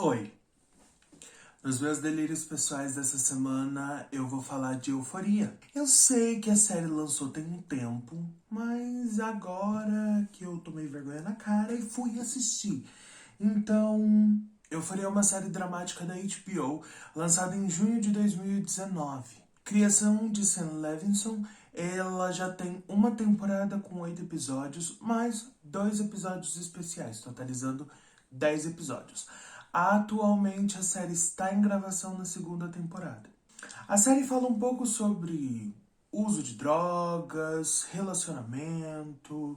Oi, nos meus delírios pessoais dessa semana eu vou falar de Euforia. Eu sei que a série lançou tem um tempo, mas agora que eu tomei vergonha na cara e fui assistir. Então, Euforia é uma série dramática da HBO, lançada em junho de 2019. Criação de Sam Levinson, ela já tem uma temporada com 8 episódios, mais 2 episódios especiais, totalizando 10 episódios. Atualmente a série está em gravação na segunda temporada. A série fala um pouco sobre uso de drogas, relacionamento,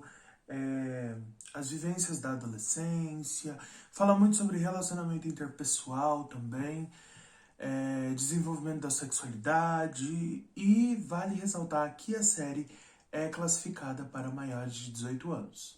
as vivências da adolescência, fala muito sobre relacionamento interpessoal também, desenvolvimento da sexualidade e vale ressaltar que a série é classificada para maiores de 18 anos.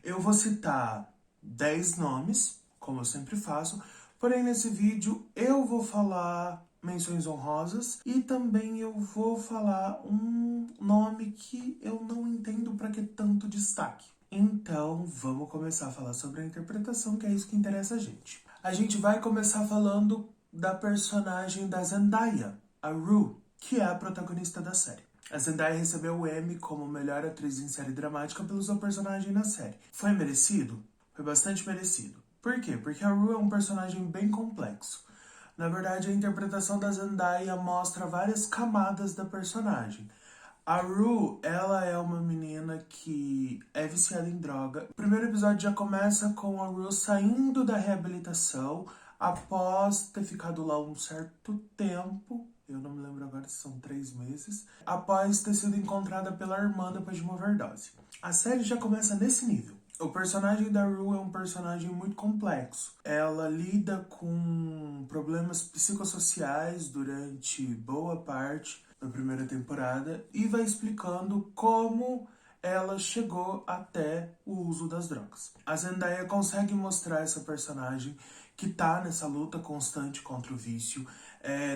Eu vou citar 10 nomes, como eu sempre faço, porém nesse vídeo eu vou falar menções honrosas e também eu vou falar um nome que eu não entendo para que tanto destaque. Então vamos começar a falar sobre a interpretação, que é isso que interessa a gente. A gente vai começar falando da personagem da Zendaya, a Rue, que é a protagonista da série. A Zendaya recebeu o Emmy como melhor atriz em série dramática pelo seu personagem na série. Foi merecido? Foi bastante merecido. Por quê? Porque a Rue é um personagem bem complexo. Na verdade, a interpretação da Zendaya mostra várias camadas da personagem. A Rue, ela é uma menina que é viciada em droga. O primeiro episódio já começa com a Rue saindo da reabilitação após ter ficado lá um certo tempo. Eu não me lembro agora se são 3 meses. Após ter sido encontrada pela irmã depois de uma overdose. A série já começa nesse nível. O personagem da Rue é um personagem muito complexo. Ela lida com problemas psicossociais durante boa parte da primeira temporada e vai explicando como ela chegou até o uso das drogas. A Zendaya consegue mostrar essa personagem que tá nessa luta constante contra o vício,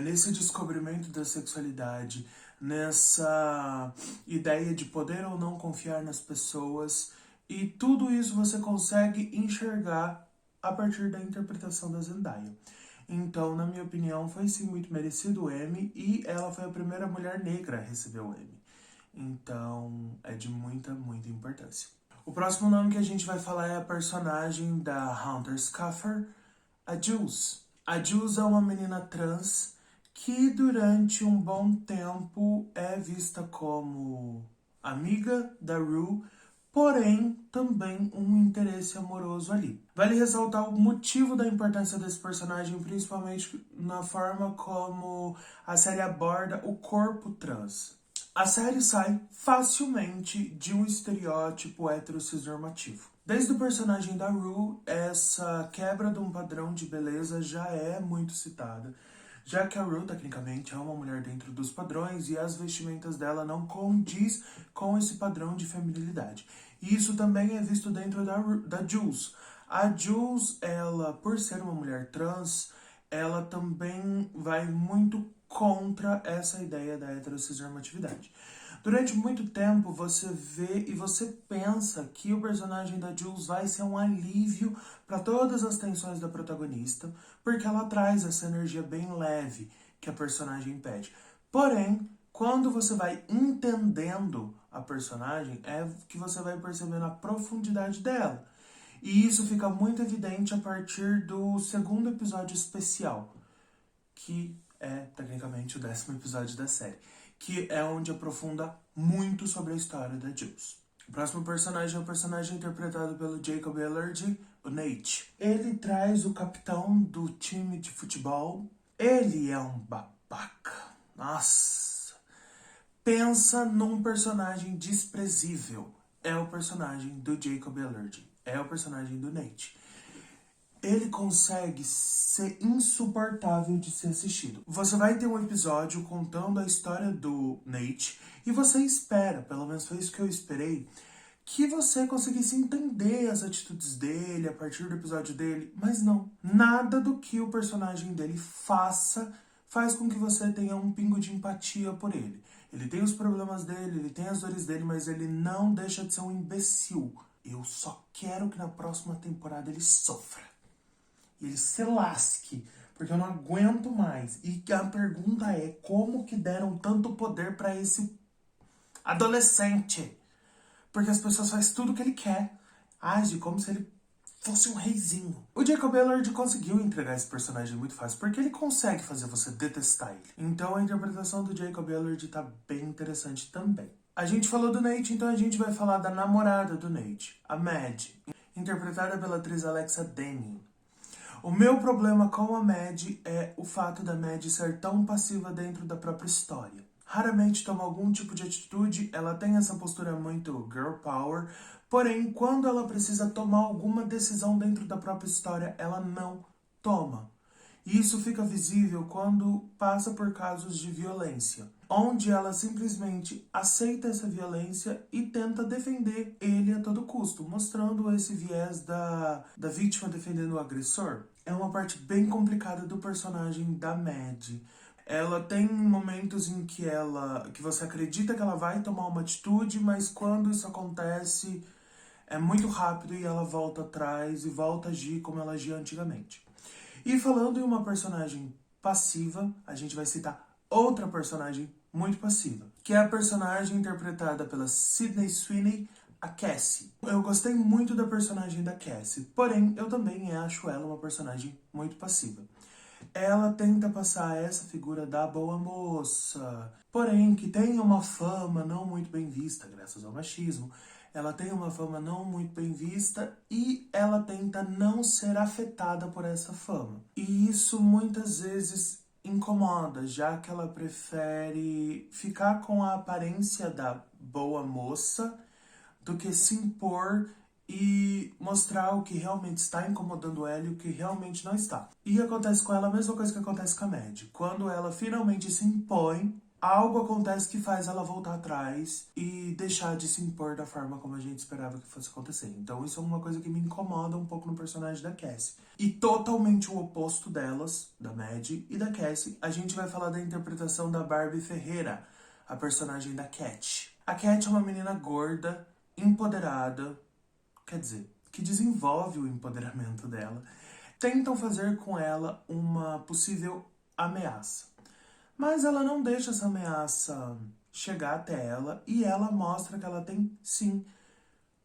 nesse descobrimento da sexualidade, nessa ideia de poder ou não confiar nas pessoas, e tudo isso você consegue enxergar a partir da interpretação da Zendaya. Então, na minha opinião, foi sim muito merecido o Emmy e ela foi a primeira mulher negra a receber o Emmy. Então, é de muita, muita importância. O próximo nome que a gente vai falar é a personagem da Hunter Schafer, a Jules. A Jules é uma menina trans que durante um bom tempo é vista como amiga da Rue, porém também um interesse amoroso ali. Vale ressaltar o motivo da importância desse personagem, principalmente na forma como a série aborda o corpo trans. A série sai facilmente de um estereótipo heterossexnormativo. Desde o personagem da Rue, essa quebra de um padrão de beleza já é muito citada, já que a Rue, tecnicamente, é uma mulher dentro dos padrões e as vestimentas dela não condiz com esse padrão de feminilidade. E isso também é visto dentro da Jules. A Jules, ela, por ser uma mulher trans, ela também vai muito contra essa ideia da heterossexualidade. Durante muito tempo você vê e você pensa que o personagem da Jules vai ser um alívio para todas as tensões da protagonista, porque ela traz essa energia bem leve que a personagem pede. Porém, quando você vai entendendo a personagem, é que você vai percebendo a profundidade dela. E isso fica muito evidente a partir do segundo episódio especial, que é tecnicamente o 10º episódio da série, que é onde aprofunda muito sobre a história da Jules. O próximo personagem é o personagem interpretado pelo Jacob Elordi, o Nate. Ele traz o capitão do time de futebol. Ele é um babaca. Nossa! Pensa num personagem desprezível. É o personagem do Jacob Elordi. É o personagem do Nate. Ele consegue ser insuportável de ser assistido. Você vai ter um episódio contando a história do Nate e você espera, pelo menos foi isso que eu esperei, que você conseguisse entender as atitudes dele a partir do episódio dele, mas não. Nada do que o personagem dele faz com que você tenha um pingo de empatia por ele. Ele tem os problemas dele, ele tem as dores dele, mas ele não deixa de ser um imbecil. Eu só quero que na próxima temporada ele sofra. e ele se lasque, porque eu não aguento mais. E a pergunta é, como que deram tanto poder pra esse adolescente? Porque as pessoas fazem tudo o que ele quer. Age como se ele fosse um reizinho. O Jacob Elord conseguiu entregar esse personagem muito fácil, porque ele consegue fazer você detestar ele. Então a interpretação do Jacob Elord tá bem interessante também. A gente falou do Nate, então a gente vai falar da namorada do Nate, a Mad, interpretada pela atriz Alexa Denning. O meu problema com a Mad é o fato da Mad ser tão passiva dentro da própria história. Raramente toma algum tipo de atitude, ela tem essa postura muito girl power, porém, quando ela precisa tomar alguma decisão dentro da própria história, ela não toma. E isso fica visível quando passa por casos de violência, onde ela simplesmente aceita essa violência e tenta defender ele a todo custo, mostrando esse viés da vítima defendendo o agressor. É uma parte bem complicada do personagem da Mad. Ela tem momentos em que você acredita que ela vai tomar uma atitude, mas quando isso acontece é muito rápido e ela volta atrás e volta a agir como ela agia antigamente. E falando em uma personagem passiva, a gente vai citar outra personagem muito passiva, que é a personagem interpretada pela Sydney Sweeney, a Cassie. Eu gostei muito da personagem da Cassie, porém eu também acho ela uma personagem muito passiva. Ela tenta passar essa figura da boa moça, porém que tem uma fama não muito bem vista, graças ao machismo. Ela tem uma fama não muito bem vista e ela tenta não ser afetada por essa fama. E isso muitas vezes incomoda, já que ela prefere ficar com a aparência da boa moça do que se impor e mostrar o que realmente está incomodando ela e o que realmente não está. E acontece com ela a mesma coisa que acontece com a Mad. Quando ela finalmente se impõe, algo acontece que faz ela voltar atrás e deixar de se impor da forma como a gente esperava que fosse acontecer. Então isso é uma coisa que me incomoda um pouco no personagem da Cassie. E totalmente o oposto delas, da Mad e da Cassie, a gente vai falar da interpretação da Barbie Ferreira, a personagem da Cat. A Cat é uma menina gorda, empoderada, quer dizer, que desenvolve o empoderamento dela, tentam fazer com ela uma possível ameaça. Mas ela não deixa essa ameaça chegar até ela e ela mostra que ela tem, sim,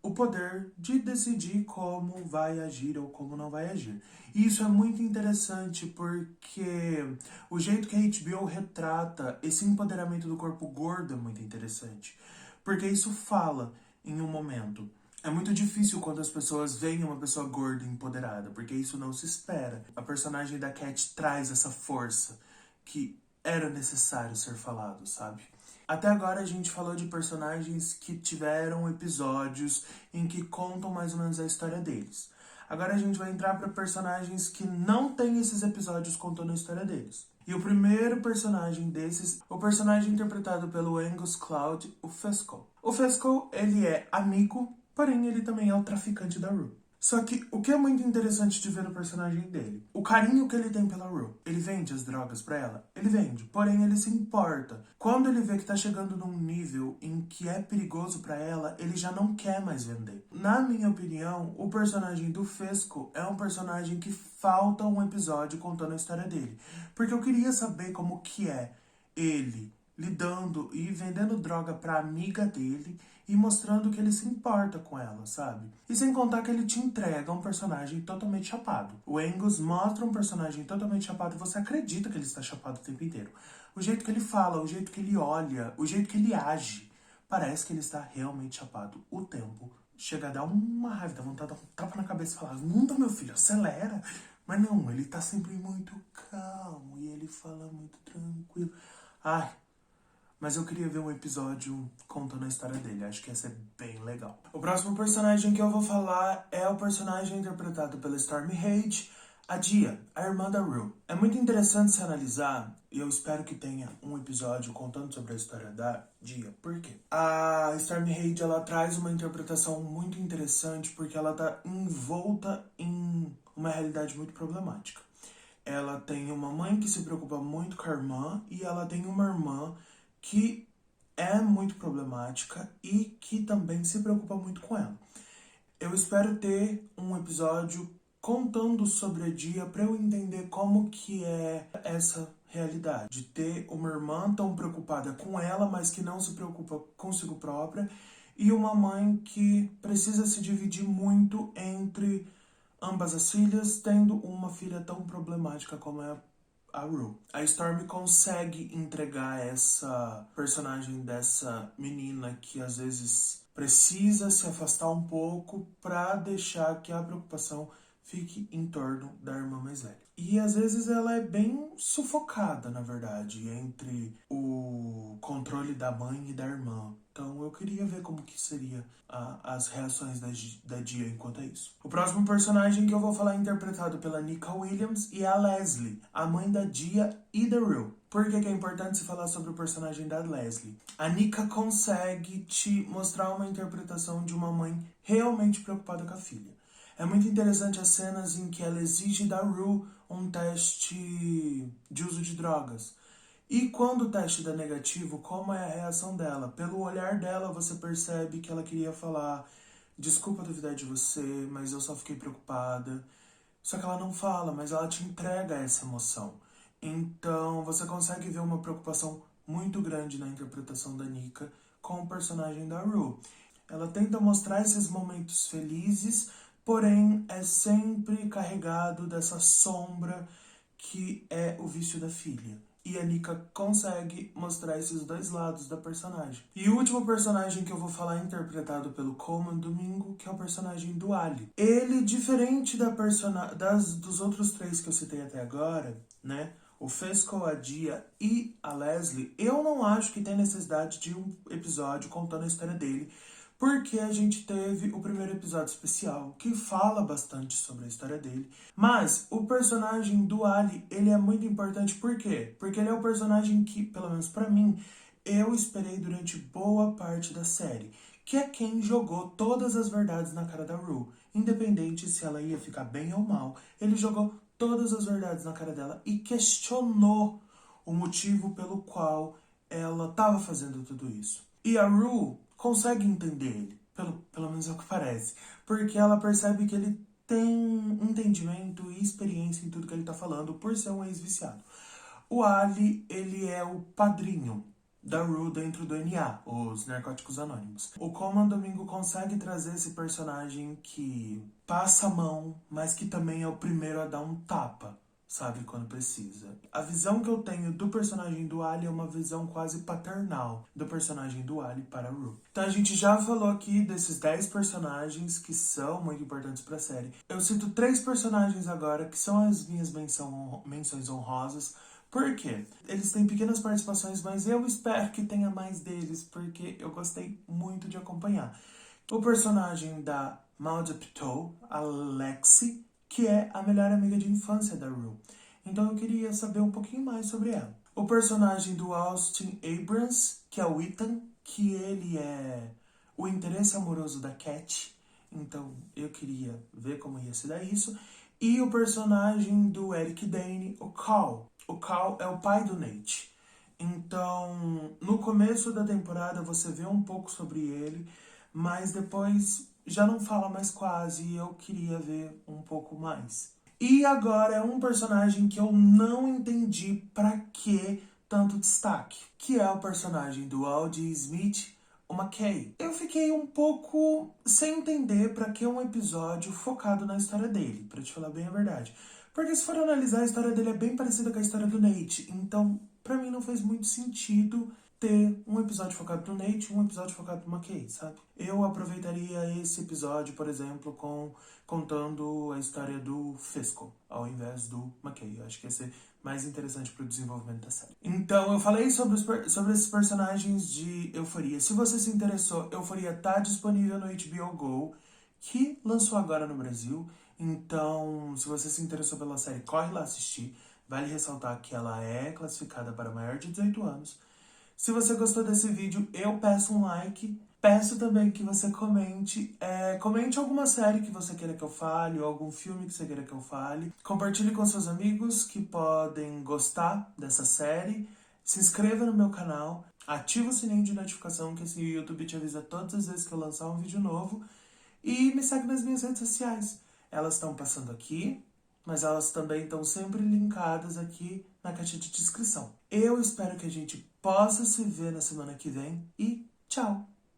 o poder de decidir como vai agir ou como não vai agir. E isso é muito interessante porque o jeito que a HBO retrata esse empoderamento do corpo gordo é muito interessante. Porque isso fala em um momento. É muito difícil quando as pessoas veem uma pessoa gorda e empoderada, porque isso não se espera. A personagem da Cat traz essa força que era necessário ser falado, sabe? Até agora a gente falou de personagens que tiveram episódios em que contam mais ou menos a história deles. Agora a gente vai entrar para personagens que não têm esses episódios contando a história deles. E o primeiro personagem desses, o personagem interpretado pelo Angus Cloud, o Fesco. O Fesco, ele é amigo, porém ele também é o traficante da Rue. Só que o que é muito interessante de ver no personagem dele, o carinho que ele tem pela Rue. Ele vende as drogas pra ela? Ele vende, porém ele se importa. Quando ele vê que tá chegando num nível em que é perigoso pra ela, ele já não quer mais vender. Na minha opinião, o personagem do Fesco é um personagem que falta um episódio contando a história dele. Porque eu queria saber como que é ele lidando e vendendo droga pra amiga dele e mostrando que ele se importa com ela, sabe? E sem contar que ele te entrega um personagem totalmente chapado. O Angus mostra um personagem totalmente chapado e você acredita que ele está chapado o tempo inteiro. O jeito que ele fala, o jeito que ele olha, o jeito que ele age, parece que ele está realmente chapado o tempo. Chega a dar uma raiva, dá vontade de dar um tapa na cabeça e falar: "Não, meu filho, acelera." Mas não, ele tá sempre muito calmo e ele fala muito tranquilo. Ai, mas eu queria ver um episódio contando a história dele. Acho que ia ser bem legal. O próximo personagem que eu vou falar é o personagem interpretado pela Stormy Hage, a Dia, a irmã da Rue. É muito interessante se analisar, e eu espero que tenha um episódio contando sobre a história da Dia. Por quê? A Stormy Hage, ela traz uma interpretação muito interessante porque ela tá envolta em uma realidade muito problemática. Ela tem uma mãe que se preocupa muito com a irmã e ela tem uma irmã que é muito problemática e que também se preocupa muito com ela. Eu espero ter um episódio contando sobre a Dia para eu entender como que é essa realidade. De ter uma irmã tão preocupada com ela, mas que não se preocupa consigo própria, e uma mãe que precisa se dividir muito entre ambas as filhas, tendo uma filha tão problemática como é a Rue. A Stormy consegue entregar essa personagem dessa menina que às vezes precisa se afastar um pouco para deixar que a preocupação fique em torno da irmã mais velha. E às vezes ela é bem sufocada, na verdade, entre o controle da mãe e da irmã. Então eu queria ver como que seria as reações da Dia enquanto é isso. O próximo personagem que eu vou falar é interpretado pela Nika Williams e a Leslie, a mãe da Dia e da Rue. Por que é importante se falar sobre o personagem da Leslie? A Nika consegue te mostrar uma interpretação de uma mãe realmente preocupada com a filha. É muito interessante as cenas em que ela exige da Rue um teste de uso de drogas. E quando o teste dá negativo, como é a reação dela? Pelo olhar dela, você percebe que ela queria falar: desculpa duvidar de você, mas eu só fiquei preocupada. Só que ela não fala, mas ela te entrega essa emoção. Então, você consegue ver uma preocupação muito grande na interpretação da Nika com o personagem da Rue. Ela tenta mostrar esses momentos felizes, porém é sempre carregado dessa sombra que é o vício da filha. E a Nika consegue mostrar esses dois lados da personagem. E o último personagem que eu vou falar é interpretado pelo Colman Domingo, que é o personagem do Ali. Ele, diferente dos outros três que eu citei até agora, né? O Fesco, a Dia e a Leslie, eu não acho que tem necessidade de um episódio contando a história dele, porque a gente teve o primeiro episódio especial, que fala bastante sobre a história dele. Mas o personagem do Ali, ele é muito importante, por quê? Porque ele é o personagem que, pelo menos pra mim, eu esperei durante boa parte da série, que é quem jogou todas as verdades na cara da Rue. Independente se ela ia ficar bem ou mal, ele jogou todas as verdades na cara dela e questionou o motivo pelo qual ela estava fazendo tudo isso. E a Rue consegue entender ele, pelo menos é o que parece, porque ela percebe que ele tem entendimento e experiência em tudo que ele tá falando por ser um ex-viciado. O Ali, ele é o padrinho da Rue dentro do NA, os Narcóticos Anônimos. O Colman Domingo consegue trazer esse personagem que passa a mão, mas que também é o primeiro a dar um tapa, sabe, quando precisa. A visão que eu tenho do personagem do Ali é uma visão quase paternal do personagem do Ali para a Rue. Então a gente já falou aqui desses 10 personagens que são muito importantes para a série. Eu cito 3 personagens agora que são as minhas menções honrosas. Por quê? Eles têm pequenas participações, mas eu espero que tenha mais deles, porque eu gostei muito de acompanhar. O personagem da Maude Pitot, a Lexi, que é a melhor amiga de infância da Rue. Então eu queria saber um pouquinho mais sobre ela. O personagem do Austin Abrams, que é o Ethan, que ele é o interesse amoroso da Cat. Então eu queria ver como ia se dar isso. E o personagem do Eric Dane, o Cal. O Cal é o pai do Nate. Então, no começo da temporada você vê um pouco sobre ele, mas depois já não fala mais quase e eu queria ver um pouco mais. E agora é um personagem que eu não entendi pra que tanto destaque, que é o personagem do Aldi Smith, o McKay. Eu fiquei um pouco sem entender pra que um episódio focado na história dele, pra te falar bem a verdade. Porque se for analisar, a história dele é bem parecida com a história do Nate, então pra mim não fez muito sentido ter um episódio focado no Nate e um episódio focado no McKay, sabe? Eu aproveitaria esse episódio, por exemplo, contando a história do Fesco, ao invés do McKay. Eu acho que ia ser mais interessante pro desenvolvimento da série. Então, eu falei sobre esses personagens de Euphoria. Se você se interessou, Euphoria tá disponível no HBO Go, que lançou agora no Brasil. Então, se você se interessou pela série, corre lá assistir. Vale ressaltar que ela é classificada para maior de 18 anos. Se você gostou desse vídeo, eu peço um like. Peço também que você comente. Comente alguma série que você queira que eu fale, ou algum filme que você queira que eu fale. Compartilhe com seus amigos que podem gostar dessa série. Se inscreva no meu canal. Ativa o sininho de notificação, que assim o YouTube te avisa todas as vezes que eu lançar um vídeo novo. E me segue nas minhas redes sociais. elas estão passando aqui, mas elas também estão sempre linkadas aqui na caixa de descrição. Eu espero que a gente possa se ver na semana que vem e tchau!